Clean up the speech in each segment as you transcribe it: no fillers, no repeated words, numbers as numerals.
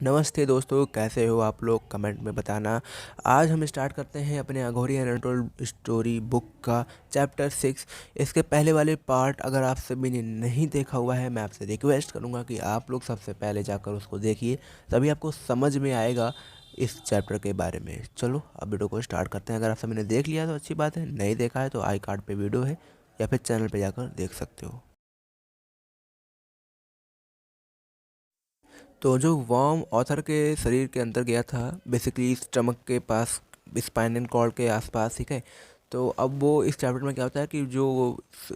नमस्ते दोस्तों, कैसे हो आप लोग? कमेंट में बताना। आज हम स्टार्ट करते हैं अपने अघोरी अनटोल्ड स्टोरी बुक का चैप्टर 6। इसके पहले वाले पार्ट अगर आप सभी ने नहीं देखा हुआ है, मैं आपसे रिक्वेस्ट करूंगा कि आप लोग सबसे पहले जाकर उसको देखिए, तभी आपको समझ में आएगा इस चैप्टर के बारे में। चलो अब वीडियो को स्टार्ट करते हैं। अगर आप सभी ने देख लिया तो अच्छी बात है, नहीं देखा है तो आई कार्ड पे वीडियो है या फिर चैनल पे जाकर देख सकते हो। तो जो वर्म ऑथर के शरीर के अंदर गया था, बेसिकली स्टमक के पास, स्पाइनल कॉर्ड के आसपास, ठीक है। तो अब वो इस चैप्टर में क्या होता है कि जो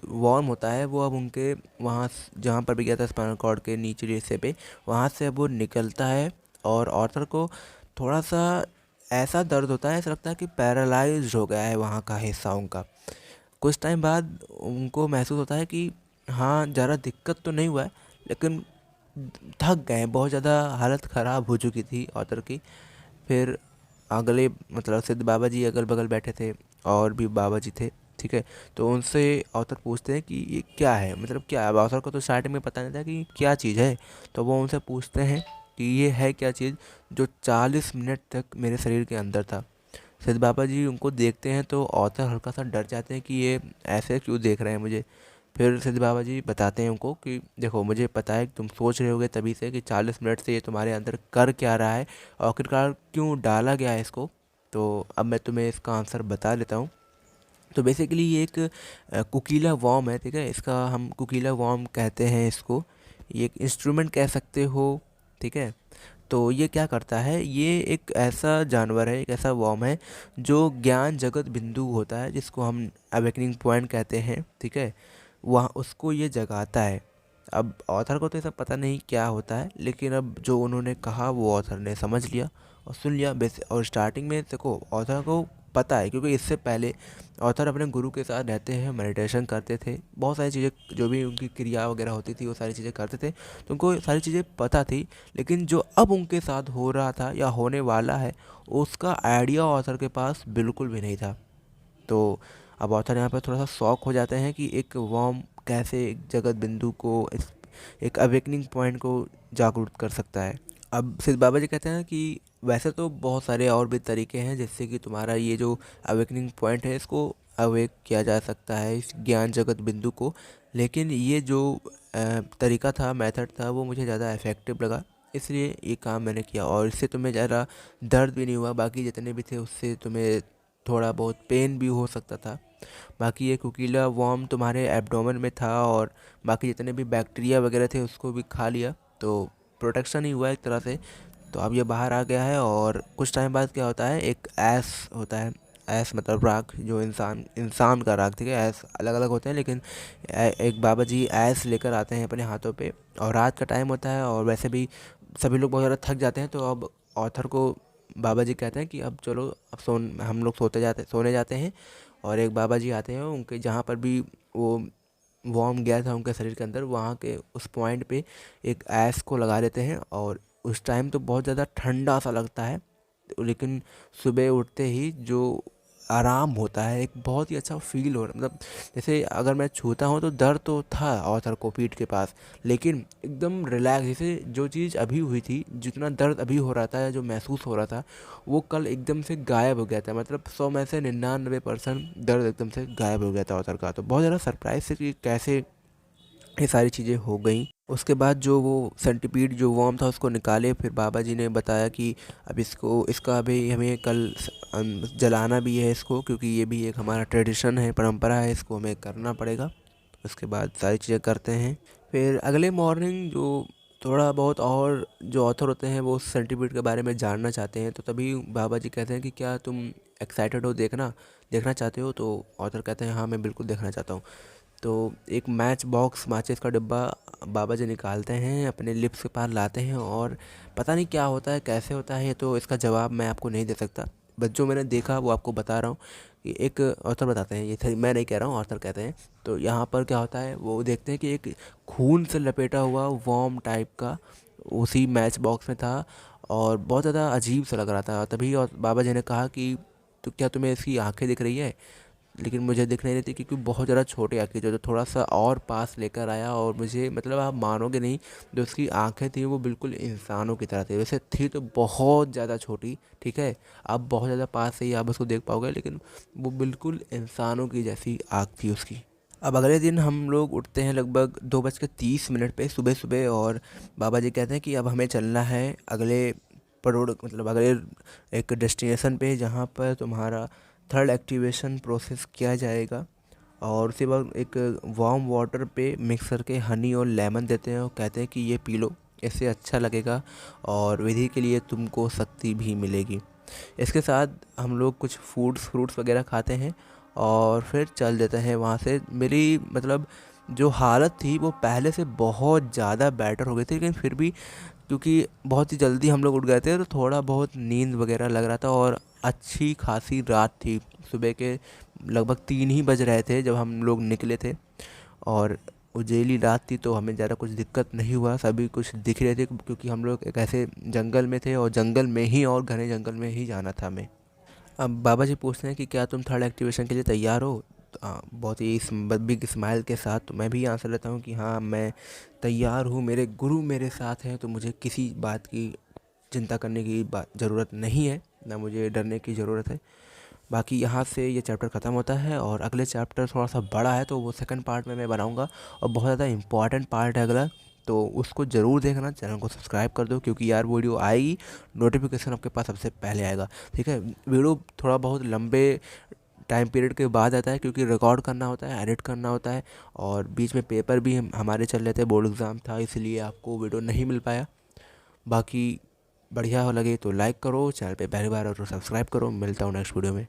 वर्म होता है वो अब उनके वहाँ जहाँ पर भी गया था स्पाइनल कॉर्ड के नीचे हिस्से पे, वहाँ से अब वो निकलता है। और ऑथर को थोड़ा सा ऐसा दर्द होता है, ऐसा लगता है कि पैरालाइज्ड हो गया है वहाँ का हिस्सा उनका। कुछ टाइम बाद उनको महसूस होता है कि हाँ, ज़्यादा दिक्कत तो नहीं हुआ है, लेकिन थक गए हैं, बहुत ज़्यादा हालत ख़राब हो चुकी थी ऑथर की। फिर अगले मतलब सिद्ध बाबा जी अगल बगल बैठे थे, और भी बाबा जी थे, ठीक है। तो उनसे ऑथर पूछते हैं कि ये क्या है, मतलब क्या है। अब ऑथर को तो स्टार्टिंग में पता नहीं था कि क्या चीज़ है। तो वो उनसे पूछते हैं कि ये है क्या चीज़ जो 40 मिनट तक मेरे शरीर के अंदर था। सिद्ध बाबा जी उनको देखते हैं तो ऑथर हल्का सा डर जाते हैं कि ये ऐसे क्यों देख रहे हैं मुझे। फिर सिद्ध बाबा जी बताते हैं उनको कि देखो, मुझे पता है कि तुम सोच रहे होगे तभी से कि 40 मिनट से ये तुम्हारे अंदर कर क्या रहा है, और आखिरकार क्यों डाला गया है इसको। तो अब मैं तुम्हें इसका आंसर बता देता हूँ। तो बेसिकली ये एक कुकीला वॉर्म है, ठीक है। इसका हम कुकीला वॉर्म कहते हैं इसको। ये एक इंस्ट्रूमेंट कह सकते हो, ठीक है। तो ये क्या करता है, ये एक ऐसा जानवर है, एक ऐसा वॉर्म है जो ज्ञान जगत बिंदु होता है, जिसको हम अवेकनिंग पॉइंट कहते हैं, ठीक है। वहाँ उसको ये जगाता है। अब ऑथर को तो ये सब पता नहीं क्या होता है, लेकिन अब जो उन्होंने कहा वो ऑथर ने समझ लिया और सुन लिया। और स्टार्टिंग में देखो, ऑथर को पता है क्योंकि इससे पहले ऑथर अपने गुरु के साथ रहते हैं, मेडिटेशन करते थे, बहुत सारी चीज़ें जो भी उनकी क्रिया वगैरह होती थी वो सारी चीज़ें करते थे, तो उनको सारी चीज़ें पता थी। लेकिन जो अब उनके साथ हो रहा था या होने वाला है, उसका आइडिया ऑथर के पास बिल्कुल भी नहीं था। तो अब ऑथर यहाँ पर थोड़ा सा शॉक हो जाते हैं कि एक वर्म कैसे एक जगत बिंदु को, एक अवेकनिंग पॉइंट को जागरूक कर सकता है। अब सिद्ध बाबा जी कहते हैं कि वैसे तो बहुत सारे और भी तरीके हैं जिससे कि तुम्हारा ये जो अवेकनिंग पॉइंट है इसको अवेक किया जा सकता है, इस ज्ञान जगत बिंदु को। लेकिन ये जो तरीका था, मेथड था, वो मुझे ज़्यादा इफ़ेक्टिव लगा, इसलिए ये काम मैंने किया। और इससे तुम्हें ज़्यादा दर्द भी नहीं हुआ, बाकी जितने भी थे उससे तुम्हें थोड़ा बहुत पेन भी हो सकता था। बाकी ये कुकीला वॉर्म तुम्हारे एब्डोमेन में था, और बाकी जितने भी बैक्टीरिया वगैरह थे उसको भी खा लिया, तो प्रोटेक्शन ही हुआ एक तरह से। तो अब ये बाहर आ गया है। और कुछ टाइम बाद क्या होता है, एक ऐस होता है। ऐस मतलब राग, जो इंसान इंसान का राग, ठीक है। ऐस अलग अलग होते हैं, लेकिन एक बाबा जी ऐस लेकर आते हैं अपने हाथों पे, और रात का टाइम होता है और वैसे भी सभी लोग बहुत ज़्यादा थक जाते हैं। तो अब ऑथर को बाबा जी कहते हैं कि अब चलो, अब हम लोग सोने जाते हैं। और एक बाबा जी आते हैं, उनके जहाँ पर भी वो वॉर्म गया था उनके शरीर के अंदर, वहाँ के उस पॉइंट पे एक ऐस को लगा देते हैं। और उस टाइम तो बहुत ज़्यादा ठंडा सा लगता है, लेकिन सुबह उठते ही जो आराम होता है, एक बहुत ही अच्छा फील हो रहा, मतलब जैसे अगर मैं छूता हूँ तो दर्द तो था ऑथर को पीठ के पास, लेकिन एकदम रिलैक्स, जैसे जो चीज़ अभी हुई थी, जितना दर्द अभी हो रहा था या जो महसूस हो रहा था, वो कल एकदम से गायब हो गया था। मतलब 100 में से 99% दर्द एकदम से गायब हो गया था ऑथर का। तो बहुत ज़्यादा सरप्राइज थे कि कैसे ये सारी चीज़ें हो गई। उसके बाद जो वो सेंटीपीड जो वर्म था उसको निकाले, फिर बाबा जी ने बताया कि अब इसका अभी हमें कल जलाना भी है इसको, क्योंकि ये भी एक हमारा ट्रेडिशन है, परंपरा है, इसको हमें करना पड़ेगा। उसके बाद सारी चीज़ें करते हैं। फिर अगले मॉर्निंग जो थोड़ा बहुत और जो ऑथर होते हैं वो उस सेंटीपीड के बारे में जानना चाहते हैं, तो तभी बाबा जी कहते हैं कि क्या तुम एक्साइटेड हो, देखना चाहते हो। तो ऑथर कहते हैं हाँ, मैं बिल्कुल देखना चाहता हूँ। तो एक माचिस का डिब्बा बाबा जी निकालते हैं, अपने लिप्स के पास लाते हैं, और पता नहीं क्या होता है, कैसे होता है, ये तो इसका जवाब मैं आपको नहीं दे सकता, बस जो मैंने देखा वो आपको बता रहा हूँ। कि एक ऑथर बताते हैं, ये मैं नहीं कह रहा हूँ, ऑथर कहते हैं। तो यहाँ पर क्या होता है, वो देखते हैं कि एक खून से लपेटा हुआ वॉर्म टाइप का उसी मैच बॉक्स में था, और बहुत ज़्यादा अजीब सा लग रहा था। तभी और बाबा जी ने कहा कि तो क्या तुम्हें इसकी आंखें दिख रही है? लेकिन मुझे दिख नहीं रही थी क्योंकि बहुत ज़्यादा छोटी आँखें जो थोड़ा सा और पास लेकर आया और मुझे मतलब आप मानोगे नहीं, जो उसकी आँखें थी वो बिल्कुल इंसानों की तरह थी। वैसे थी तो बहुत ज़्यादा छोटी, ठीक है, आप बहुत ज़्यादा पास से ही आप उसको देख पाओगे, लेकिन वो बिल्कुल इंसानों की जैसी आँख थी उसकी। अब अगले दिन हम लोग उठते हैं लगभग 2:30 पे सुबह सुबह, और बाबा जी कहते हैं कि अब हमें चलना है अगले परोड़ मतलब अगले एक डेस्टिनेशन पे, जहाँ पर तुम्हारा थर्ड एक्टिवेशन प्रोसेस किया जाएगा। और उसके बाद एक वार्म वाटर पे मिक्स करके हनी और लेमन देते हैं और कहते हैं कि ये पी लो, इससे अच्छा लगेगा और विधि के लिए तुमको शक्ति भी मिलेगी। इसके साथ हम लोग कुछ फ्रूट्स वगैरह खाते हैं और फिर चल देते हैं वहाँ से। मेरी मतलब जो हालत थी वो पहले से बहुत ज़्यादा बेटर हो गई थी, लेकिन फिर भी क्योंकि बहुत ही जल्दी हम लोग उठ गए थे तो थोड़ा बहुत नींद वगैरह लग रहा था, और अच्छी खासी रात थी। सुबह के लगभग 3 ही बज रहे थे जब हम लोग निकले थे, और उजेली रात थी तो हमें ज़्यादा कुछ दिक्कत नहीं हुआ, सभी कुछ दिख रहे थे क्योंकि हम लोग एक ऐसे जंगल में थे और जंगल में ही और घने जंगल में ही जाना था हमें। अब बाबा जी पूछते हैं कि क्या तुम थर्ड एक्टिवेशन के लिए तैयार हो? बहुत ही बिग स्माइल के साथ तो मैं भी आंसर लेता हूँ कि हाँ, मैं तैयार हूँ, मेरे गुरु मेरे साथ हैं, तो मुझे किसी बात की चिंता करने की ज़रूरत नहीं है, ना मुझे डरने की ज़रूरत है। बाकी यहाँ से ये चैप्टर ख़त्म होता है और अगले चैप्टर थोड़ा सा बड़ा है, तो वो सेकंड पार्ट में मैं बनाऊँगा और बहुत ज़्यादा इम्पॉर्टेंट पार्ट है अगला, तो उसको ज़रूर देखना। चैनल को सब्सक्राइब कर दो क्योंकि यार वीडियो आएगी, नोटिफिकेशन आपके पास सबसे पहले आएगा, ठीक है। वीडियो थोड़ा बहुत लंबे टाइम पीरियड के बाद आता है क्योंकि रिकॉर्ड करना होता है, एडिट करना होता है, और बीच में पेपर भी हमारे चल रहे थे, बोर्ड एग्ज़ाम था, इसलिए आपको वीडियो नहीं मिल पाया। बाकी बढ़िया हो लगे तो लाइक करो, चैनल पे पहली बार हो तो सब्सक्राइब करो। मिलता हूँ नेक्स्ट वीडियो में।